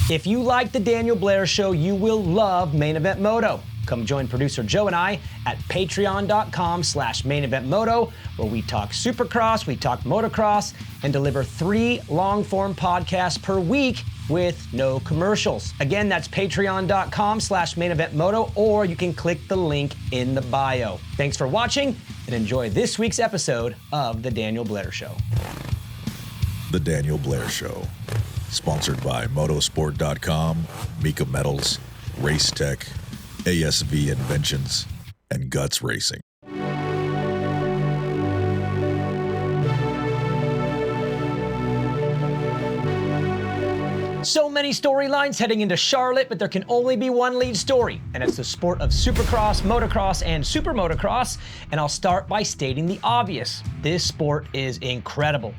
If you like the Daniel Blair Show, you will love Main Event Moto. Come join producer Joe and I at patreon.com/maineventmoto, where we talk Supercross, we talk Motocross, and deliver 3 long-form podcasts per week with no commercials. Again, that's patreon.com/maineventmoto, or you can click the link in the bio. Thanks for watching, and enjoy this week's episode of The Daniel Blair Show. The Daniel Blair Show, sponsored by Motosport.com, Mika Metals, Race Tech, ASV Inventions, and Guts Racing. So many storylines heading into Charlotte, but there can only be one lead story, and it's the sport of Supercross, Motocross, and SuperMotocross, and I'll start by stating the obvious. This sport is incredible.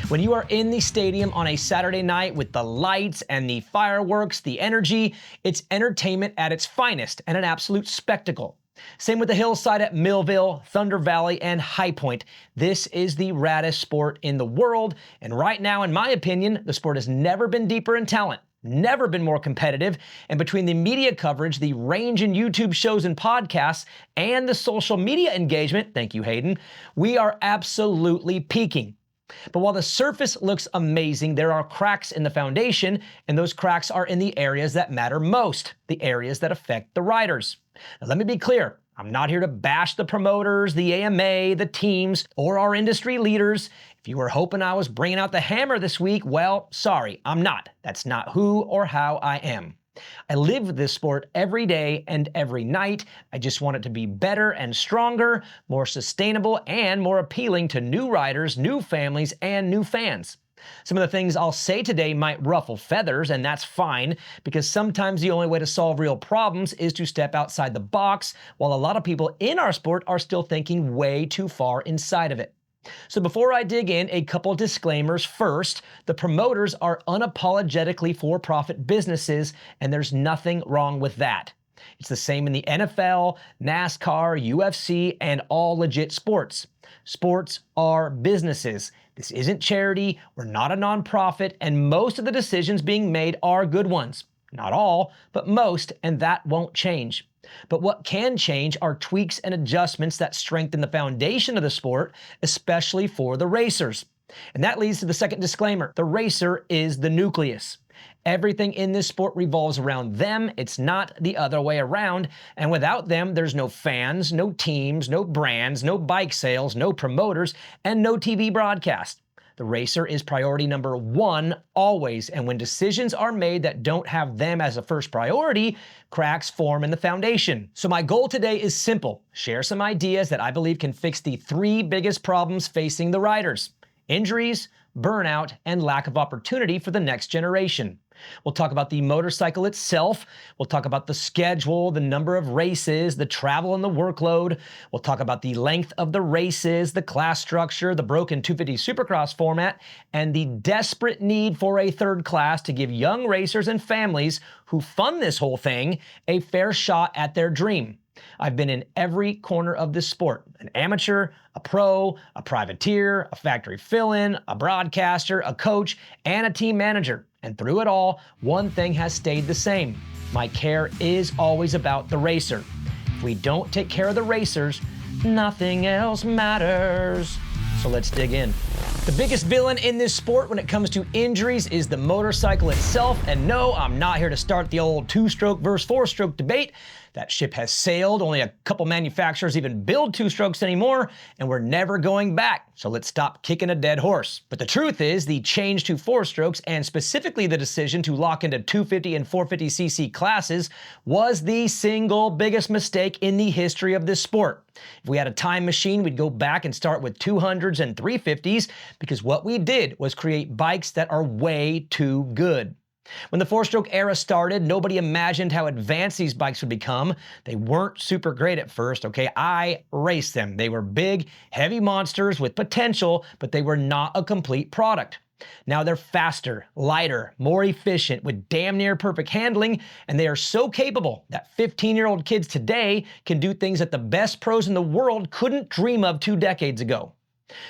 When you are in the stadium on a Saturday night with the lights and the fireworks, the energy, it's entertainment at its finest and an absolute spectacle. Same with the hillside at Millville, Thunder Valley, and High Point. This is the raddest sport in the world, and right now, in my opinion, the sport has never been deeper in talent, never been more competitive, and between the media coverage, the range in YouTube shows and podcasts, and the social media engagement, thank you, Haiden, we are absolutely peaking. But while the surface looks amazing, there are cracks in the foundation, and those cracks are in the areas that matter most, the areas that affect the riders. Now, let me be clear. I'm not here to bash the promoters, the AMA, the teams, or our industry leaders. If you were hoping I was bringing out the hammer this week, well, sorry, I'm not. That's not who or how I am. I live this sport every day and every night. I just want it to be better and stronger, more sustainable, and more appealing to new riders, new families, and new fans. Some of the things I'll say today might ruffle feathers, and that's fine, because sometimes the only way to solve real problems is to step outside the box, while a lot of people in our sport are still thinking way too far inside of it. So before I dig in, a couple disclaimers. First, the promoters are unapologetically for-profit businesses, and there's nothing wrong with that. It's the same in the NFL, NASCAR, UFC, and all legit sports. Sports are businesses. This isn't charity, we're not a nonprofit, and most of the decisions being made are good ones. Not all, but most, and that won't change. But what can change are tweaks and adjustments that strengthen the foundation of the sport, especially for the racers. And that leads to the second disclaimer. The racer is the nucleus. Everything in this sport revolves around them. It's not the other way around. And without them, there's no fans, no teams, no brands, no bike sales, no promoters, and no TV broadcast. The racer is priority number one always, and when decisions are made that don't have them as a first priority, cracks form in the foundation. So my goal today is simple: share some ideas that I believe can fix the 3 biggest problems facing the riders: injuries, burnout, and lack of opportunity for the next generation. We'll talk about the motorcycle itself. We'll talk about the schedule, the number of races, the travel and the workload. We'll talk about the length of the races, the class structure, the broken 250 Supercross format, and the desperate need for a third class to give young racers and families who fund this whole thing a fair shot at their dream. I've been in every corner of this sport: an amateur, a pro, a privateer, a factory fill-in, a broadcaster, a coach, and a team manager. And through it all, one thing has stayed the same. My care is always about the racer. If we don't take care of the racers, nothing else matters. So let's dig in. The biggest villain in this sport when it comes to injuries is the motorcycle itself. And no, I'm not here to start the old 2-stroke versus 4-stroke debate. That ship has sailed. Only a couple manufacturers even build 2-strokes anymore, and we're never going back. So let's stop kicking a dead horse. But the truth is, the change to 4-strokes, and specifically the decision to lock into 250 and 450cc classes, was the single biggest mistake in the history of this sport. If we had a time machine, we'd go back and start with 200s and 350s, because what we did was create bikes that are way too good. When the 4-stroke era started, nobody imagined how advanced these bikes would become. They weren't super great at first, okay? I raced them. They were big, heavy monsters with potential, but they were not a complete product. Now they're faster, lighter, more efficient, with damn near perfect handling, and they are so capable that 15-year-old kids today can do things that the best pros in the world couldn't dream of 2 decades ago.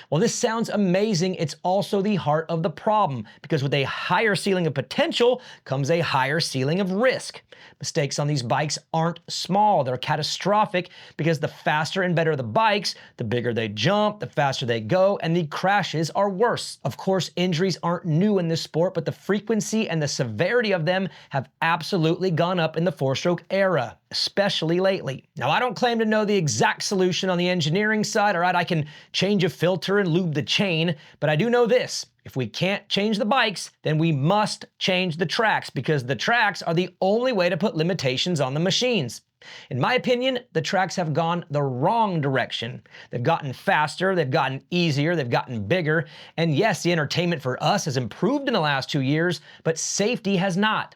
Well, this sounds amazing. It's also the heart of the problem, because with a higher ceiling of potential comes a higher ceiling of risk. Mistakes on these bikes aren't small, they're catastrophic, because the faster and better the bikes, the bigger they jump, the faster they go, and the crashes are worse. Of course, injuries aren't new in this sport, but the frequency and the severity of them have absolutely gone up in the four-stroke era, especially lately. Now, I don't claim to know the exact solution on the engineering side, all right? I can change a filter and lube the chain, but I do know this: if we can't change the bikes, then we must change the tracks, because the tracks are the only way to put limitations on the machines. In my opinion, the tracks have gone the wrong direction. They've gotten faster, they've gotten easier, they've gotten bigger, and yes, the entertainment for us has improved in the last 2 years, but safety has not.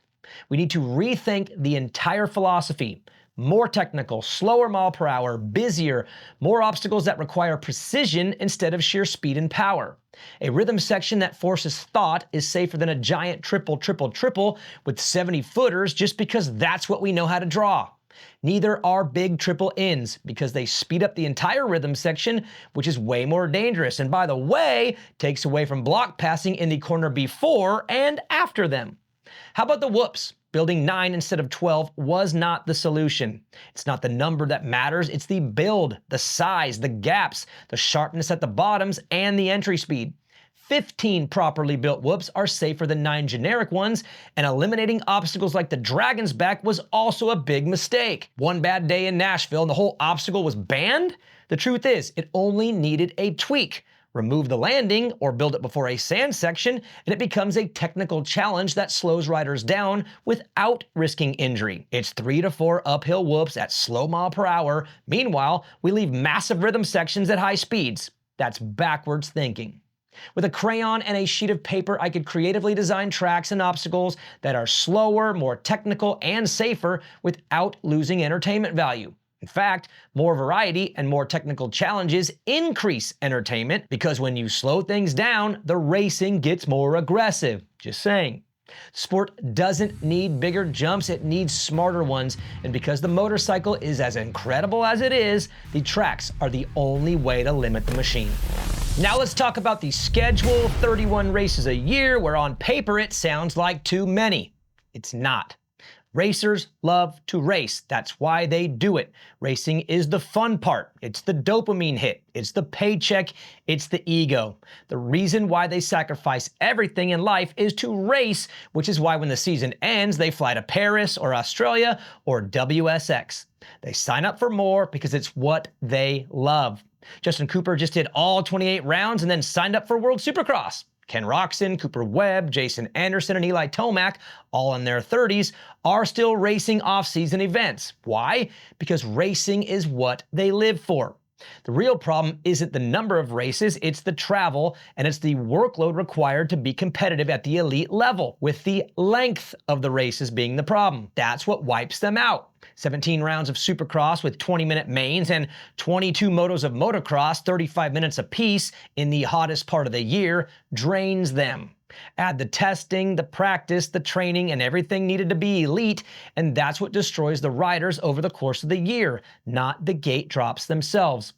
We need to rethink the entire philosophy. More technical, slower mile per hour, busier, more obstacles that require precision instead of sheer speed and power. A rhythm section that forces thought is safer than a giant triple, triple, triple with 70 footers just because that's what we know how to draw. Neither are big triple ins, because they speed up the entire rhythm section, which is way more dangerous, and by the way, takes away from block passing in the corner before and after them. How about the whoops? Building 9 instead of 12 was not the solution. It's not the number that matters, it's the build, the size, the gaps, the sharpness at the bottoms, and the entry speed. 15 properly built whoops are safer than 9 generic ones, and eliminating obstacles like the Dragon's Back was also a big mistake. One bad day in Nashville and the whole obstacle was banned? The truth is, it only needed a tweak. Remove the landing or build it before a sand section, and it becomes a technical challenge that slows riders down without risking injury. It's 3 to 4 uphill whoops at slow mile per hour. Meanwhile, we leave massive rhythm sections at high speeds. That's backwards thinking. With a crayon and a sheet of paper, I could creatively design tracks and obstacles that are slower, more technical, and safer without losing entertainment value. In fact, more variety and more technical challenges increase entertainment, because when you slow things down, the racing gets more aggressive. Just saying. Sport doesn't need bigger jumps, it needs smarter ones, and because the motorcycle is as incredible as it is, the tracks are the only way to limit the machine. Now let's talk about the schedule. 31 races a year, where on paper it sounds like too many. It's not. Racers love to race. That's why they do it. Racing is the fun part. It's the dopamine hit. It's the paycheck. It's the ego. The reason why they sacrifice everything in life is to race, which is why when the season ends, they fly to Paris or Australia or WSX. They sign up for more because it's what they love. Justin Cooper just did all 28 rounds and then signed up for World Supercross. Ken Roczen, Cooper Webb, Jason Anderson, and Eli Tomac, all in their 30s, are still racing off-season events. Why? Because racing is what they live for. The real problem isn't the number of races, it's the travel, and it's the workload required to be competitive at the elite level, with the length of the races being the problem. That's what wipes them out. 17 rounds of Supercross with 20-minute mains and 22 motos of motocross, 35 minutes apiece in the hottest part of the year, drains them. Add the testing, the practice, the training, and everything needed to be elite, and that's what destroys the riders over the course of the year, not the gate drops themselves.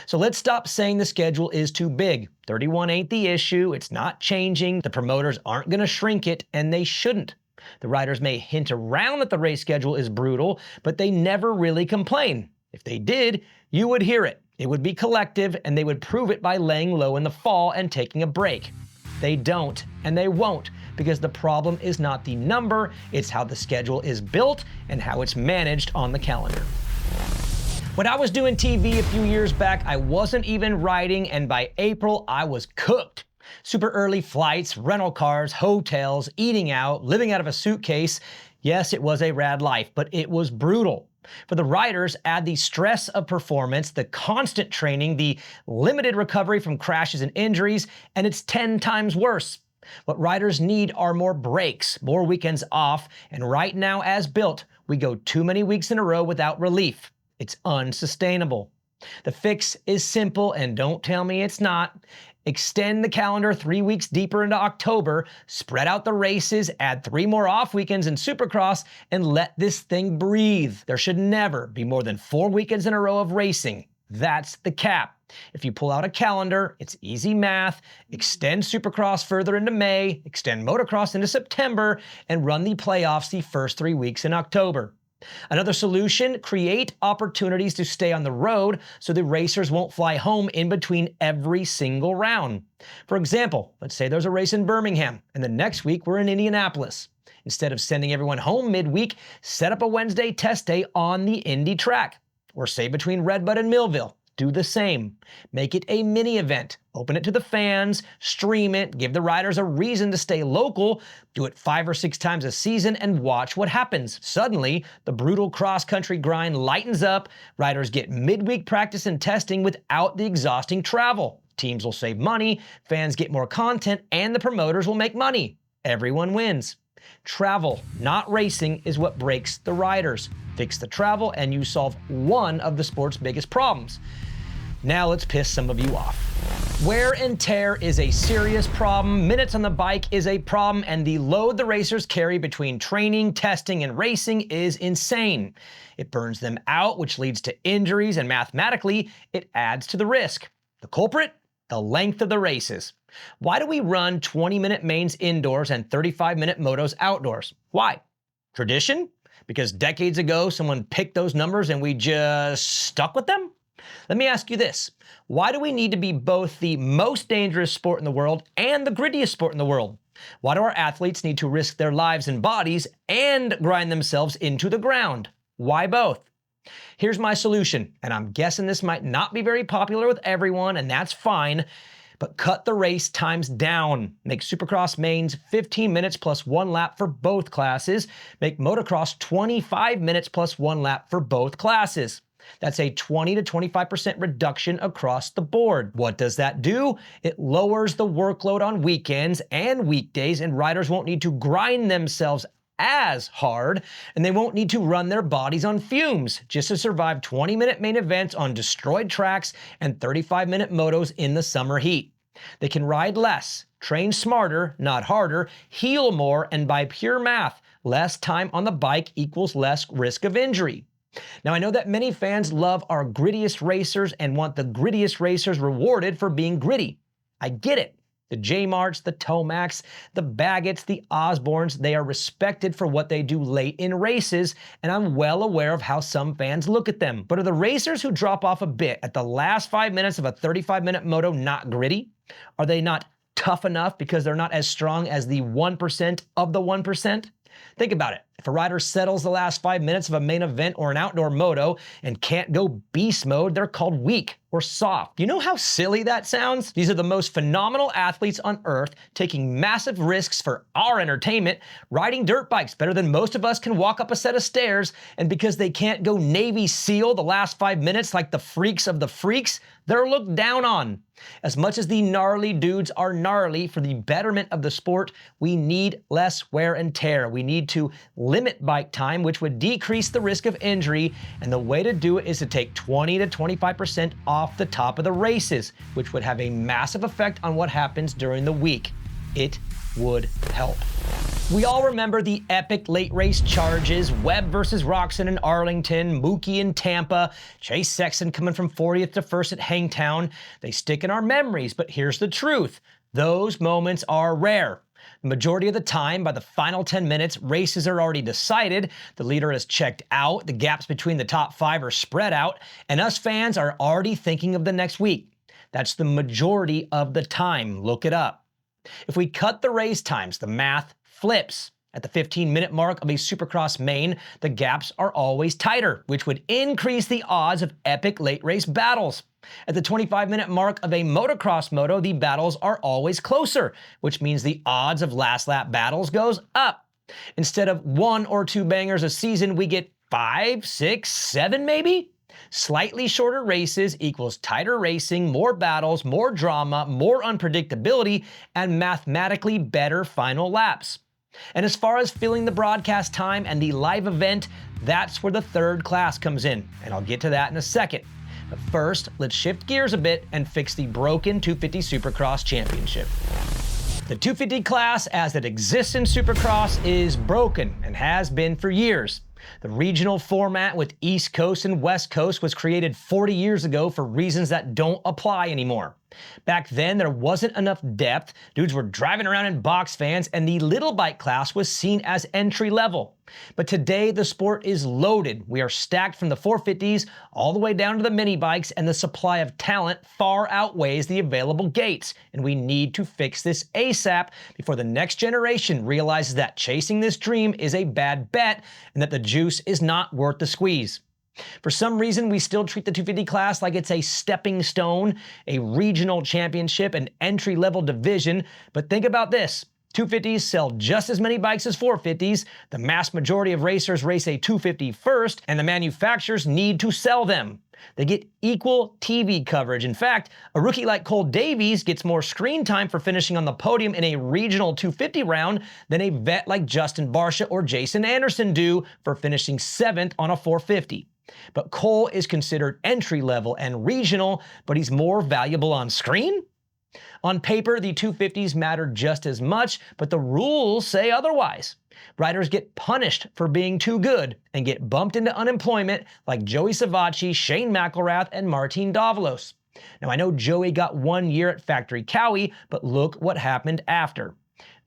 So let's stop saying the schedule is too big. 31 ain't the issue, it's not changing, the promoters aren't going to shrink it, and they shouldn't. The riders may hint around that the race schedule is brutal, but they never really complain. If they did, you would hear it. It would be collective, and they would prove it by laying low in the fall and taking a break. They don't, and they won't, because the problem is not the number, it's how the schedule is built and how it's managed on the calendar. When I was doing TV a few years back, I wasn't even riding, and by April, I was cooked. Super early flights, rental cars, hotels, eating out, living out of a suitcase. Yes, it was a rad life, but it was brutal. For the riders, add the stress of performance, the constant training, the limited recovery from crashes and injuries, and it's 10 times worse. What riders need are more breaks, more weekends off, and right now, as built, we go too many weeks in a row without relief. It's unsustainable. The fix is simple, and don't tell me it's not. Extend the calendar 3 weeks deeper into October, spread out the races, add 3 more off weekends in Supercross, and let this thing breathe. There should never be more than 4 weekends in a row of racing. That's the cap. If you pull out a calendar, it's easy math. Extend Supercross further into May, extend Motocross into September, and run the playoffs the first 3 weeks in October. Another solution, create opportunities to stay on the road so the racers won't fly home in between every single round. For example, let's say there's a race in Birmingham, and the next week we're in Indianapolis. Instead of sending everyone home midweek, set up a Wednesday test day on the Indy track. Or say between Redbud and Millville. Do the same. Make it a mini event. Open it to the fans, stream it, give the riders a reason to stay local, do it 5 or 6 times a season, and watch what happens. Suddenly, the brutal cross-country grind lightens up, riders get midweek practice and testing without the exhausting travel. Teams will save money, fans get more content, and the promoters will make money. Everyone wins. Travel, not racing, is what breaks the riders. Fix the travel and you solve one of the sport's biggest problems. Now let's piss some of you off. Wear and tear is a serious problem, minutes on the bike is a problem, and the load the racers carry between training, testing, and racing is insane. It burns them out, which leads to injuries, and mathematically, it adds to the risk. The culprit? The length of the races. Why do we run 20-minute mains indoors and 35-minute motos outdoors? Why? Tradition? Because decades ago someone picked those numbers and we just stuck with them? Let me ask you this. Why do we need to be both the most dangerous sport in the world and the grittiest sport in the world? Why do our athletes need to risk their lives and bodies and grind themselves into the ground? Why both? Here's my solution, and I'm guessing this might not be very popular with everyone, and that's fine, but cut the race times down. Make Supercross mains 15 minutes plus 1 lap for both classes. Make Motocross 25 minutes plus 1 lap for both classes. That's a 20 to 25% reduction across the board. What does that do? It lowers the workload on weekends and weekdays, and riders won't need to grind themselves as hard, and they won't need to run their bodies on fumes just to survive 20-minute main events on destroyed tracks and 35-minute motos in the summer heat. They can ride less, train smarter, not harder, heal more, and by pure math, less time on the bike equals less risk of injury. Now, I know that many fans love our grittiest racers and want the grittiest racers rewarded for being gritty. I get it. The J-Marts, the Tomacs, the Baggetts, the Osbornes, they are respected for what they do late in races, and I'm well aware of how some fans look at them. But are the racers who drop off a bit at the last 5 minutes of a 35-minute moto not gritty? Are they not tough enough because they're not as strong as the 1% of the 1%? Think about it. If a rider settles the last 5 minutes of a main event or an outdoor moto and can't go beast mode, they're called weak or soft. You know how silly that sounds? These are the most phenomenal athletes on earth, taking massive risks for our entertainment, riding dirt bikes better than most of us can walk up a set of stairs, and because they can't go Navy SEAL the last 5 minutes like the freaks of the freaks, they're looked down on. As much as the gnarly dudes are gnarly, for the betterment of the sport, we need less wear and tear. We need to limit bike time, which would decrease the risk of injury, and the way to do it is to take 20 to 25% off the top of the races, which would have a massive effect on what happens during the week. It would help. We all remember the epic late race charges, Webb versus Roxon in Arlington, Mookie in Tampa, Chase Sexton coming from 40th to 1st at Hangtown. They stick in our memories, but here's the truth. Those moments are rare. The majority of the time, by the final 10 minutes, races are already decided, the leader has checked out, the gaps between the top 5 are spread out, and us fans are already thinking of the next week. That's the majority of the time. Look it up. If we cut the race times, the math flips. At the 15-minute mark of a Supercross main, the gaps are always tighter, which would increase the odds of epic late race battles. At the 25-minute mark of a Motocross moto, the battles are always closer, which means the odds of last lap battles goes up. Instead of 1 or 2 bangers a season, we get 5, 6, 7 maybe? Slightly shorter races equals tighter racing, more battles, more drama, more unpredictability, and mathematically better final laps. And as far as filling the broadcast time and the live event, that's where the third class comes in, and I'll get to that in a second. But first, let's shift gears a bit and fix the broken 250 Supercross Championship. The 250 class as it exists in Supercross is broken and has been for years. The regional format with East Coast and West Coast was created 40 years ago for reasons that don't apply anymore. Back then, there wasn't enough depth, dudes were driving around in box fans, and the little bike class was seen as entry level. But today, the sport is loaded. We are stacked from the 450s all the way down to the mini bikes, and the supply of talent far outweighs the available gates. And we need to fix this ASAP before the next generation realizes that chasing this dream is a bad bet and that the juice is not worth the squeeze. For some reason, we still treat the 250 class like it's a stepping stone, a regional championship, an entry-level division. But think about this. 250s sell just as many bikes as 450s, the mass majority of racers race a 250 first, and the manufacturers need to sell them. They get equal TV coverage. In fact, a rookie like Cole Davies gets more screen time for finishing on the podium in a regional 250 round than a vet like Justin Barcia or Jason Anderson do for finishing 7th on a 450. But Cole is considered entry-level and regional, but he's more valuable on screen? On paper, the 250s matter just as much, but the rules say otherwise. Riders get punished for being too good and get bumped into unemployment like Joey Savacci, Shane McElrath, and Martin Davalos. Now, I know Joey got 1 year at Factory Cowie, but look what happened after.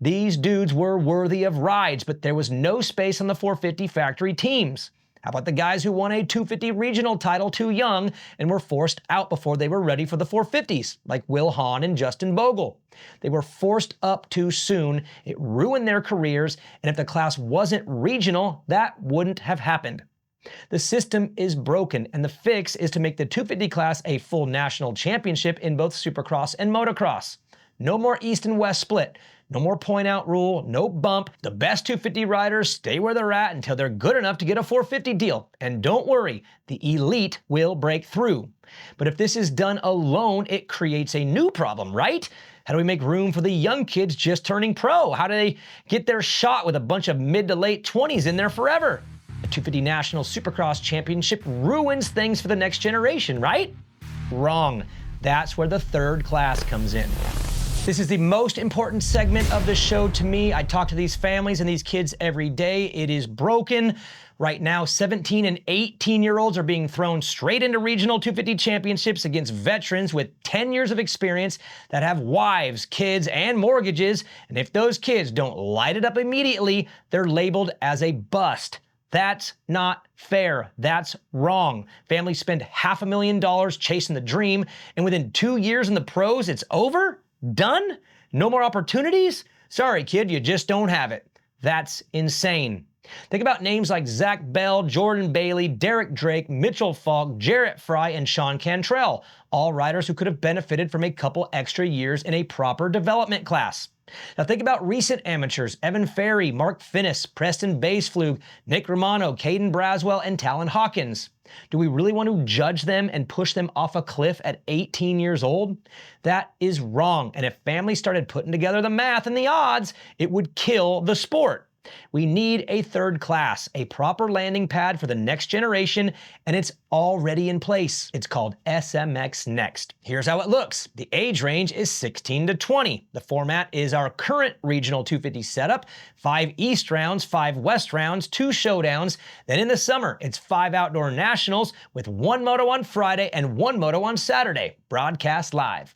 These dudes were worthy of rides, but there was no space on the 450 factory teams. How about the guys who won a 250 regional title too young and were forced out before they were ready for the 450s, like Will Hahn and Justin Bogle? They were forced up too soon, it ruined their careers, and if the class wasn't regional, that wouldn't have happened. The system is broken, and the fix is to make the 250 class a full national championship in both Supercross and Motocross. No more East and West split. No more point-out rule, no bump. The best 250 riders stay where they're at until they're good enough to get a 450 deal. And don't worry, the elite will break through. But if this is done alone, it creates a new problem, right? How do we make room for the young kids just turning pro? How do they get their shot with a bunch of mid to late 20s in there forever? The 250 National Supercross Championship ruins things for the next generation, right? Wrong. That's where the third class comes in. This is the most important segment of the show to me. I talk to these families and these kids every day. It is broken. Right now, 17 and 18-year-olds are being thrown straight into regional 250 championships against veterans with 10 years of experience that have wives, kids, and mortgages. And if those kids don't light it up immediately, they're labeled as a bust. That's not fair. That's wrong. Families spend $500,000 chasing the dream, and within 2 years in the pros, it's over? Done? No more opportunities? Sorry, kid, you just don't have it. That's insane. Think about names like Zach Bell, Jordan Bailey, Derek Drake, Mitchell Falk, Jarrett Fry, and Sean Cantrell, all riders who could have benefited from a couple extra years in a proper development class. Now think about recent amateurs, Evan Ferry, Mark Finnis, Preston Baseflug, Nick Romano, Caden Braswell, and Talon Hawkins. Do we really want to judge them and push them off a cliff at 18 years old? That is wrong, and if families started putting together the math and the odds, it would kill the sport. We need a third class, a proper landing pad for the next generation, and it's already in place. It's called SMX Next. Here's how it looks. The age range is 16 to 20. The format is our current regional 250 setup, 5 East rounds, 5 West rounds, 2 showdowns. Then in the summer, it's 5 outdoor nationals with 1 moto on Friday and 1 moto on Saturday, broadcast live.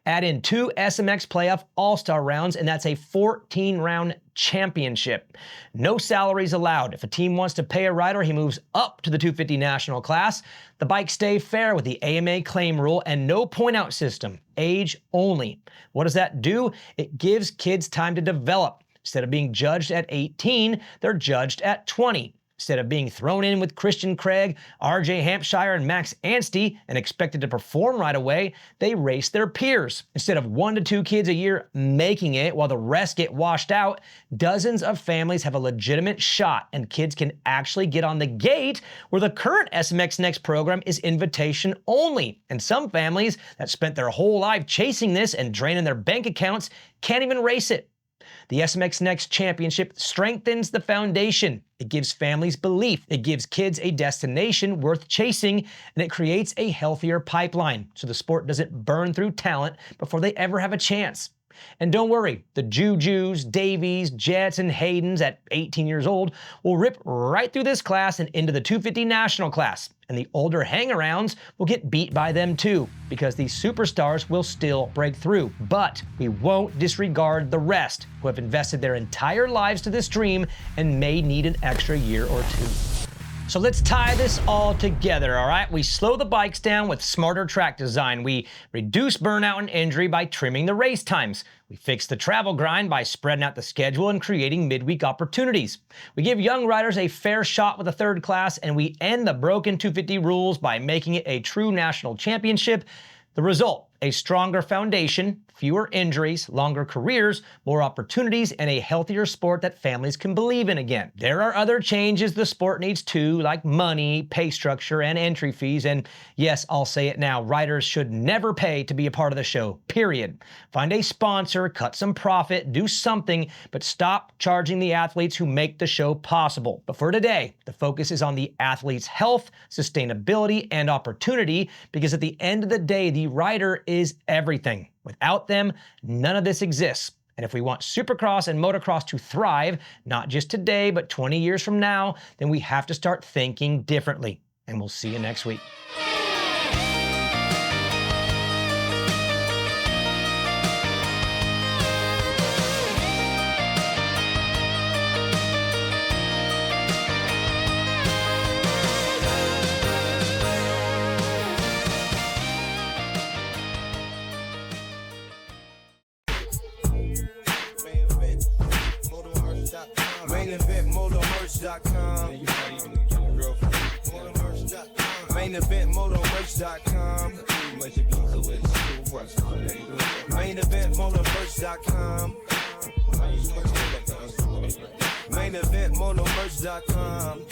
Add in 2 SMX Playoff All-Star rounds, and that's a 14-round championship. No salaries allowed. If a team wants to pay a rider, he moves up to the 250 national class. The bikes stay fair with the AMA claim rule and no point-out system. Age only. What does that do? It gives kids time to develop. Instead of being judged at 18, they're judged at 20. Instead of being thrown in with Christian Craig, RJ Hampshire, and Max Anstey and expected to perform right away, they race their peers. Instead of 1 to 2 kids a year making it while the rest get washed out, dozens of families have a legitimate shot and kids can actually get on the gate where the current SMX Next program is invitation only. And some families that spent their whole life chasing this and draining their bank accounts can't even race it. The SMX Next Championship strengthens the foundation. It gives families belief. It gives kids a destination worth chasing, and it creates a healthier pipeline so the sport doesn't burn through talent before they ever have a chance. And don't worry, the Jujus, Davies, Jetts, and Haidens at 18 years old will rip right through this class and into the 250 national class. And the older hang-arounds will get beat by them too, because these superstars will still break through. But we won't disregard the rest, who have invested their entire lives to this dream and may need an extra year or two. So let's tie this all together, all right? We slow the bikes down with smarter track design. We reduce burnout and injury by trimming the race times. We fix the travel grind by spreading out the schedule and creating midweek opportunities. We give young riders a fair shot with a third class, and we end the broken 250 rules by making it a true national championship. The result, a stronger foundation, fewer injuries, longer careers, more opportunities, and a healthier sport that families can believe in again. There are other changes the sport needs too, like money, pay structure, and entry fees. And yes, I'll say it now, riders should never pay to be a part of the show, period. Find a sponsor, cut some profit, do something, but stop charging the athletes who make the show possible. But for today, the focus is on the athlete's health, sustainability, and opportunity, because at the end of the day, the rider is everything. Without them, none of this exists. And if we want Supercross and Motocross to thrive, not just today, but 20 years from now, then we have to start thinking differently. And we'll see you next week. MainEventMotomerch.com. MainEventMotomerch.com. MainEventMotomerch.com. MainEventMotomerch.com.